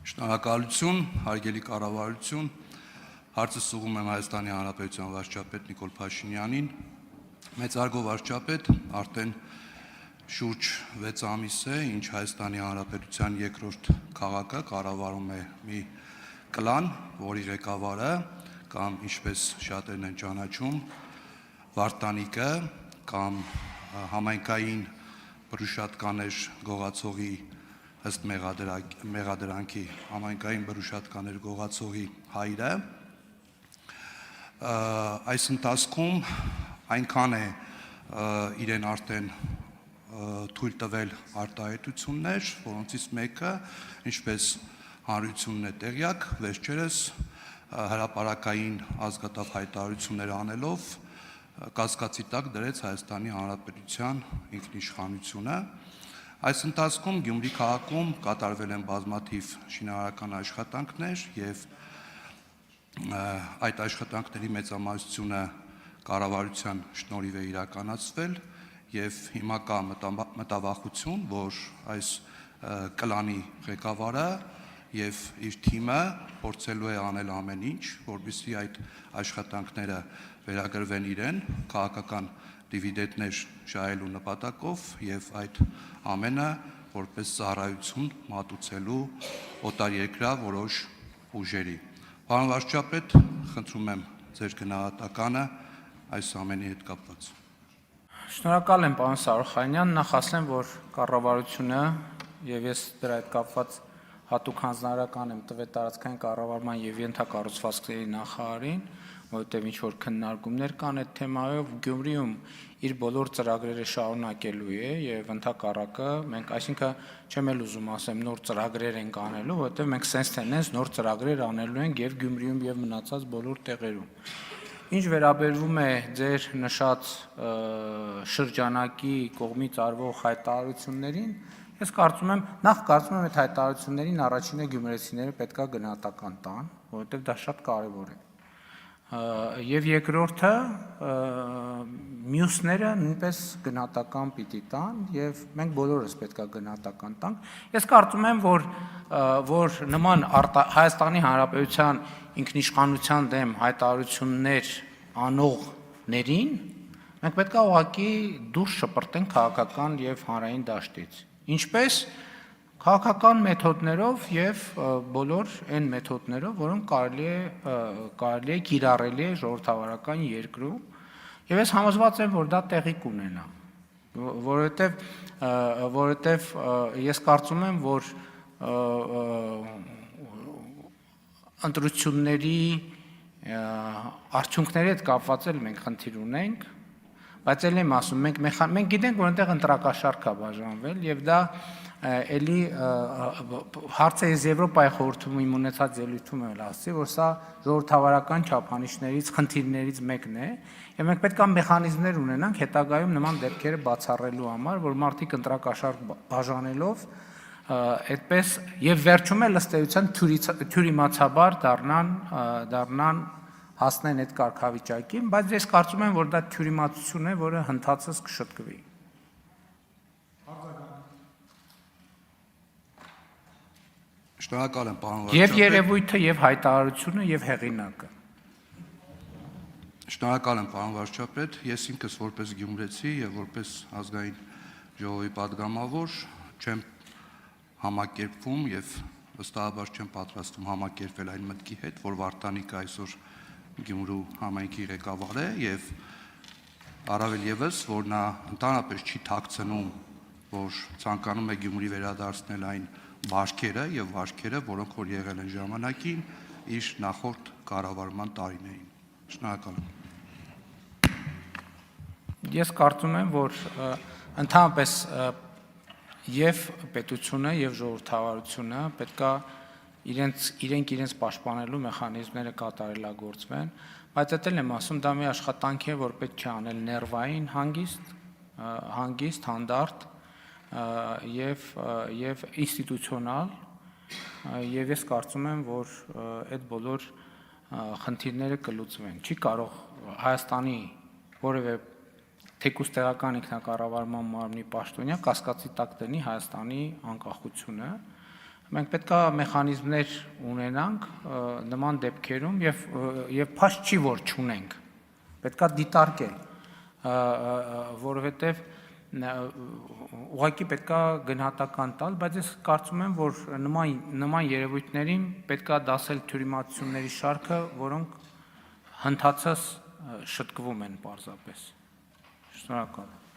Շնորհակալություն, հարգելի կառավարություն, հարցս ուղղում եմ Հայաստանի Հանրապետության վարչապետ Նիկոլ Փաշինյանին։ Մեծարգո վարչապետ, արդեն շուրջ 6 ամիս է, ինչ Հայաստանի Հանրապետության երկրորդ քաղաքը կառավարում է մի կլան, որի ղեկավարը կամ ինչպես շատերն են ճանաչում, Վարդանիկը կամ համայնքային բռնուշատկաներ գողացողի ըստ մեղադրանքի համայնքային բռնուշատկաներ գողացողի հայրը, այս ընթացքում այնքան է իրեն արդեն թույլ տվել արտահայտություններ, որոնցից մեկը, ինչպես հանրությունն է տեղյակ, վերջերս հրապարակային ազգատափ հայտարարություններ անելով կասկածի տակ դրեց Հայաստանի Հանրապետության ինքնիշխանությունը։ Այս ընթացքում Գյումրի քաղաքում կատարվել են բազմաթիվ շինարարական աշխատանքներ եւ այդ աշխատանքների մեծամասնությունը կառավարության շնորհիվ է իրականացվել եւ հիմա կա մտավախություն, որ այս կլանի ղեկավարը եւ իր թիմը փորձելու է անել ամեն ինչ, որպեսզի այդ աշխատանքները վերագրվեն իրեն քաղաքական դիվիդենտներ շահելու նպատակով եւ այդ ամենը որպես ծառայություն մատուցելու օտարերկրյա որոշ ուժերի։ Պարոն վարչապետ, խնդրում եմ ձեր գնահատականը այս ամենի հետ կապված։ Շնորհակալ եմ, պարոն Սարոխյանյան, նախ ասեմ, որ կառավարությունը եւ ես դրա հետ կապված հատուկ հանձնարարական եմ տվել տարածքային կառավարման եւ ենթակառուցվածքների նախարարին, որովհետեւ ինչ որ քննարկումներ կան այդ թեմայով, Գյումրիում իր բոլոր ծրագրերը շարունակելու է եւ ընդհակառակը մենք, այսինքն չեմ էլ ուզում ասեմ նոր ծրագրեր ենք անելու, որովհետեւ մենք sense tendency նոր ծրագրեր անելու ենք եւ Գյումրիում եւ մնացած բոլոր տեղերում։ Ինչ վերաբերվում է ձեր նշած շրջանակի կողմից արվող հայտարարություններին, ես կարծում եմ, նախ կարծում եմ այդ հայտարարություններին առաջինը գյումրեցիները պետք է գնահատական տան, որովհետև դա շատ կարևոր է։ Եվ երկրորդը մյուսները նույնպես գնահատական պիտի տան եւ մենք բոլորս պետք է գնահատական տանք։ Ես կարծում եմ, որ նման Հայաստանի Հանրապետության ինքնիշխանության դեմ հայտարարություններ անողներին մենք պետք է ուղղակի դուրս շպրտենք քաղաքական եւ հանրային դաշտից։ Ինչպես քաղաքական մեթոդներով եւ բոլոր այն մեթոդներով, որոնք կարելի է կիրառելի է ժողովրդավարական երկրում, եւ ես համոզված եմ, որ դա տեղի կունենա, որովհետեւ ես կարծում եմ, որ ընտրությունների արդյունքների հետ կապված էլ մենք խնդիր ունենք, բայց էլ եմ ասում, մենք գիտենք, որ այնտեղ ընտրակաշառք է բաժանվել եւ դա էլի հարցը ես Եվրոպայի խորհրդում իմ ունեցած ելույթում եմ ասացի, որ սա ժողովրդավարական չափանիշներից, խնդիրներից մեկն է, եւ մենք պետք է մեխանիզմներ ունենանք հետագայում նման դեպքերը բացառելու համար, որ մարդիկ ընտրակաշառք բաժանելով այդպես եւ վերջում էլ ըստ էության թյուրիմացաբար դառնան հասնեն այդ կարգավիճակին, բայց ես կարծում եմ, որ դա թյուրիմացություն է, որը հնդածս կշտկվի։ Շնորհակալ եմ, պարոն վարչապետ։ Եվ երևույթը, եւ հայտարարությունը, եւ հեղինակը։ Շնորհակալ եմ, պարոն վարչապետ։ Ես ինքս որպես գյումրեցի եւ որպես ազգային ժողովի падգամավոր չեմ համակերպվում եւ վստահաբար չեմ պատրաստվում համակերպվել այն մտքի հետ, որ Վարդանիկը այսօր Գյումրու համայնքի ղեկավար է եւ առավել եւս, որ նա ընդհանրապես չի թաքցնում, որ ցանկանում է Գյումրի վերադարձնել այն վարքերը եւ վարքերը, որոնք որ եղել են ժամանակին իր նախորդ կառավարման տարիներին։ Շնորհակալ եմ։ Ես կարծում եմ, որ ընդհանրապես եւ պետությունը եւ ժողովրդավարությունը պետքա իրենք պաշտպանելու մեխանիզմները կատարելագործվեն, բայց դա էլ եմ ասում, դա մի աշխատանք է, որ պետք է անել ներվային, հանգիստ, հանդարտ եւ ինստիտուցիոնալ, եւ ես կարծում եմ, որ այդ բոլոր խնդիրները կլուծվեն։ Չի կարող Հայաստանի որևէ թեկուզ տեղական ինքնակառավարման մարմնի պաշտոնյա կասկածի տակ դնի Հայաստանի անկախությունը, Մենք պետք է մեխանիզմներ ունենանք նման դեպքերում եւ փաստ չի որ չունենք։ Պետք է դիտարկել, որովհետեւ ուղղակի պետք է գնահատական տալ, բայց ես կարծում եմ, որ նման երևույթներին պետք է դասել թյուրիմացությունների շարքը, որոնք հնդածս շտկվում են պարզապես։ Շնորհակալ եմ։